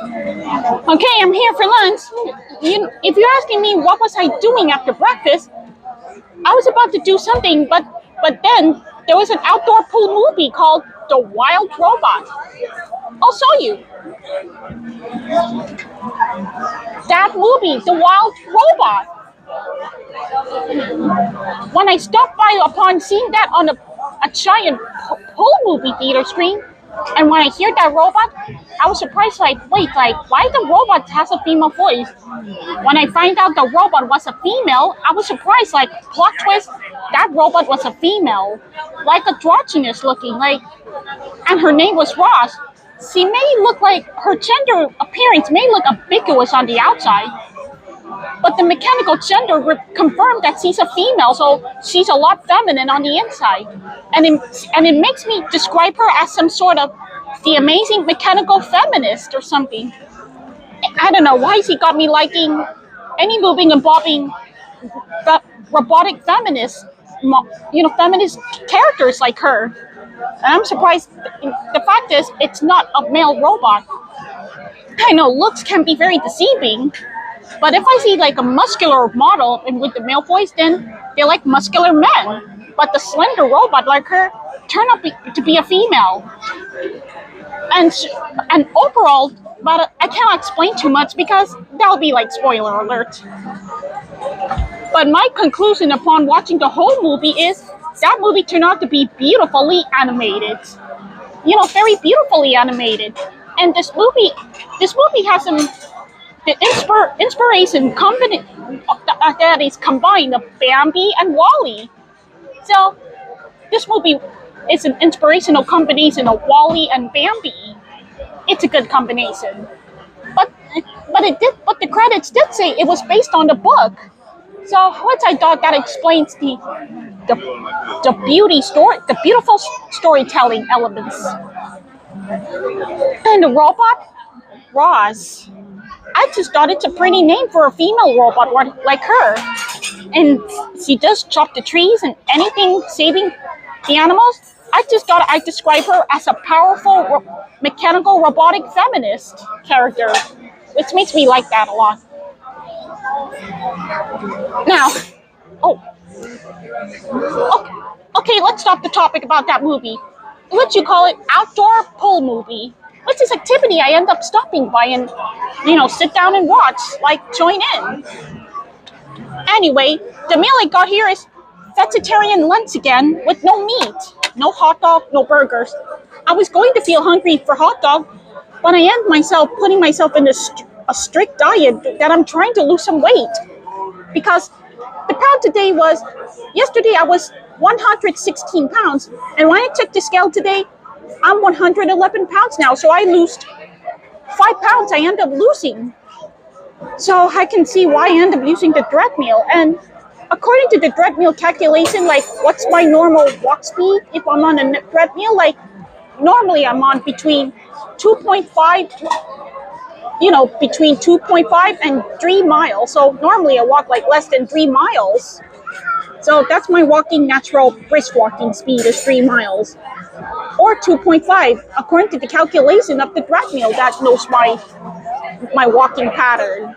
Okay, I'm here for lunch. If you're asking me what was I doing after breakfast, I was about to do something, but then there was an outdoor pool movie called The Wild Robot. I'll show you that movie, The Wild Robot. When I stopped by upon seeing that on a giant pool movie theater screen, and when I hear that robot, I was surprised. Like, wait, like, why the robot has a female voice? When I find out the robot was a female, I was surprised. Like, plot twist, that robot was a female, like androgynous looking, like, and her name was Ross. She may look like her gender appearance may look ambiguous on the outside, but the mechanical gender confirmed that she's a female, so she's a lot feminine on the inside, and it makes me describe her as some sort of the amazing mechanical feminist or something. I don't know why she got me liking any moving and bobbing robotic feminist, feminist characters like her. And I'm surprised. The fact is, it's not a male robot. I know looks can be very deceiving, but if I see like a muscular model and with the male voice, then they're like muscular men. But the slender robot like her turned out to be a female. And overall, but I cannot explain too much because that'll be like spoiler alert. But my conclusion upon watching the whole movie is that movie turned out to be beautifully animated. Very beautifully animated. And this movie has some inspiration company that is combined of Bambi and Wall-E. So this movie is an inspirational combination of Wall-E and Bambi. It's a good combination. But the credits did say it was based on the book. So which I thought that explains the beautiful storytelling elements. And the robot, Roz. I just thought it's a pretty name for a female robot like her. And she does chop the trees and anything saving the animals. I just thought I'd describe her as a powerful mechanical robotic feminist character, which makes me like that a lot. Now, okay, let's stop the topic about that movie. What you call it, outdoor pool movie. What's this activity I end up stopping by and, sit down and watch, like join in. Anyway, the meal I got here is vegetarian lunch again with no meat, no hot dog, no burgers. I was going to feel hungry for hot dog, but I end myself putting myself in a strict diet that I'm trying to lose some weight. Because the pound today yesterday I was 116 pounds, and when I checked the scale today, I'm 111 pounds now, so I lost 5 pounds I end up losing. So I can see why I end up using the treadmill. And according to the treadmill calculation, like what's my normal walk speed if I'm on a treadmill? Like normally I'm on between 2.5, between 2.5 and 3 miles. So normally I walk like less than 3 miles. So that's my natural brisk walking speed is 3 miles. Or 2.5, according to the calculation of the treadmill that knows my walking pattern,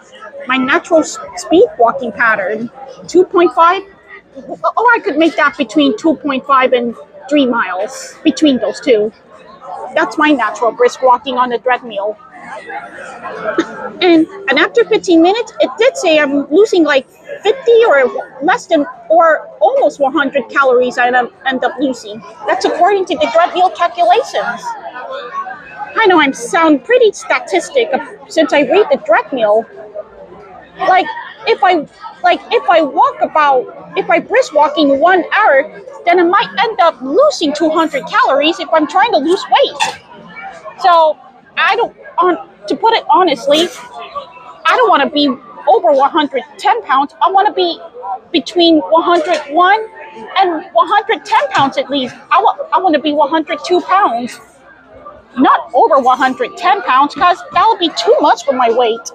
my natural speed walking pattern. 2.5, or I could make that between 2.5 and 3 miles, between those two. That's my natural brisk walking on the treadmill. And after 15 minutes, it did say I'm losing like 50 or less than or almost 100 calories I end up losing. That's according to the treadmill calculations. I know I sound pretty statistic since I read the treadmill. Like if I brisk walking 1 hour, then I might end up losing 200 calories if I'm trying to lose weight. So to put it honestly, I don't want to be over 110 pounds. I want to be between 101 and 110 pounds at least. I want to be 102 pounds. Not over 110 pounds, because that would be too much for my weight.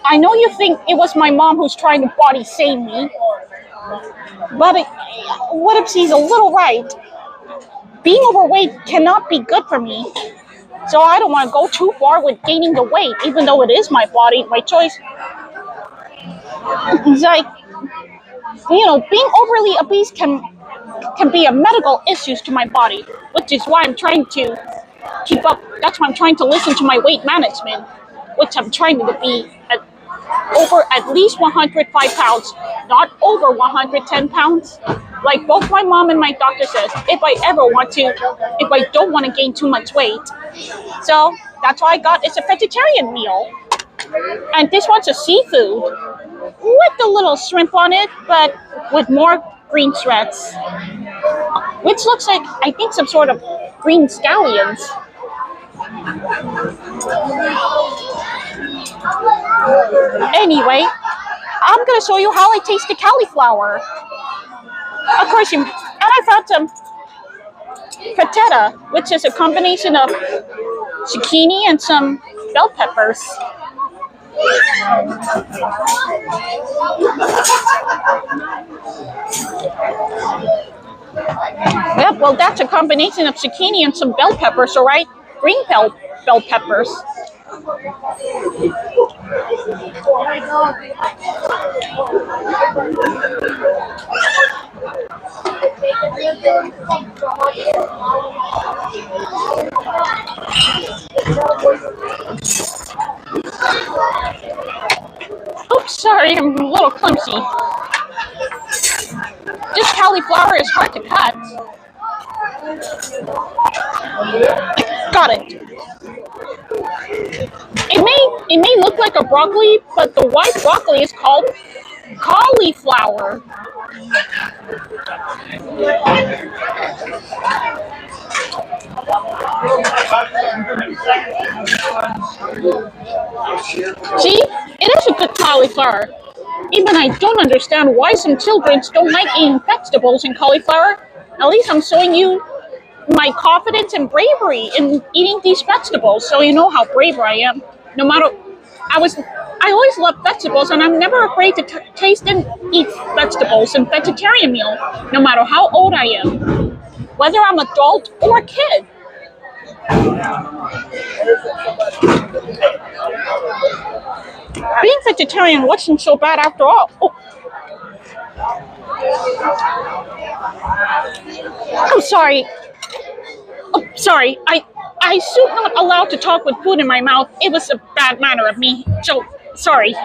I know you think it was my mom who's trying to body shame me, but what if she's a little right? Being overweight cannot be good for me. So I don't want to go too far with gaining the weight, even though it is my body, my choice. It's like, being overly obese can be a medical issues to my body, which is why I'm trying to keep up. That's why I'm trying to listen to my weight management, which I'm trying to be over at least 105 pounds, not over 110 pounds. Like both my mom and my doctor says, if I don't want to gain too much weight. So that's why I got, it's a vegetarian meal. And this one's a seafood with a little shrimp on it, but with more green shreds, which looks like, I think, some sort of green scallions. Anyway, I'm gonna show you how I taste the cauliflower. Of course, and I found some patata, which is a combination of zucchini and some bell peppers. Yep, well, that's a combination of zucchini and some bell peppers, all right? Green bell peppers. Oops, sorry, I'm a little clumsy. This cauliflower is hard to cut. Got it. It may look like a broccoli, but the white broccoli is called cauliflower. See, it is a good cauliflower. Even I don't understand why some children don't like eating vegetables and cauliflower. At least I'm showing you my confidence and bravery in eating these vegetables, so you know how brave I am. No matter, I always love vegetables, and I'm never afraid to taste and eat vegetables and vegetarian meal, no matter how old I am, whether I'm adult or a kid. Being vegetarian wasn't so bad after all. Oh. I'm sorry. Oh, sorry. I should not allowed to talk with food in my mouth. It was a bad manner of me. So sorry.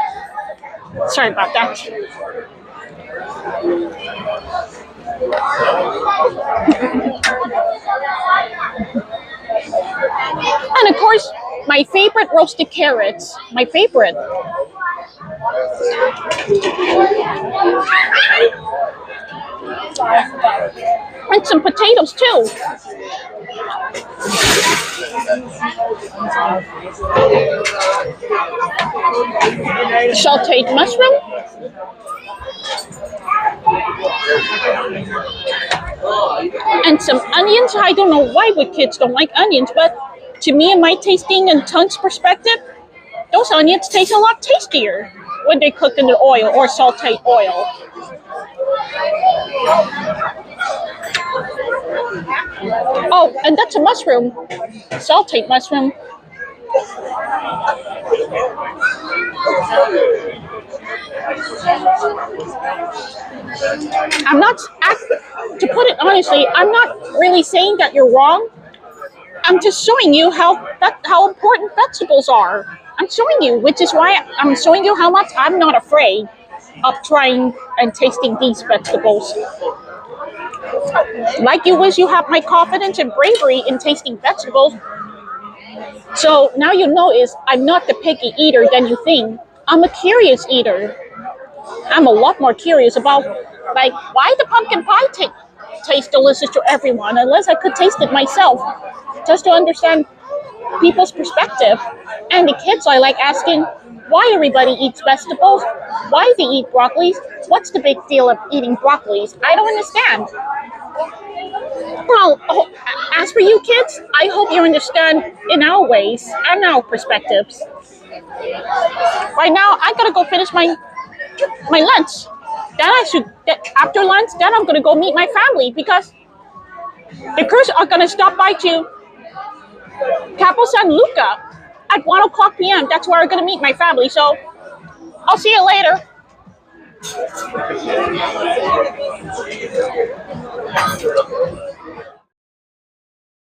Sorry about that. And of course, my favorite roasted carrots. My favorite. And some potatoes too. Sauteed mushroom. And some onions. I don't know why kids don't like onions, but to me, in my tasting and tongue's perspective, those onions taste a lot tastier when they cook in the oil or sauteed oil. Oh, and that's a mushroom, sauteed mushroom. I'm not, to put it honestly, I'm not really saying that you're wrong. I'm just showing you how important vegetables are. I'm showing you, which is why I'm showing you how much I'm not afraid of trying and tasting these vegetables. Like you wish you have my confidence and bravery in tasting vegetables. So now you know I'm not the picky eater than you think. I'm a curious eater. I'm a lot more curious about like why the pumpkin pie tastes delicious to everyone, unless I could taste it myself, just to understand people's perspective. And the kids, I like asking why everybody eats vegetables, why they eat broccolis, what's the big deal of eating broccolis? I don't understand. Well, as for you kids, I hope you understand in our ways and our perspectives. Right now, I gotta go finish my lunch. After lunch, then I'm gonna go meet my family because the crews are gonna stop by to Cabo San Lucas at 1 o'clock p.m. That's where I'm gonna meet my family. So I'll see you later.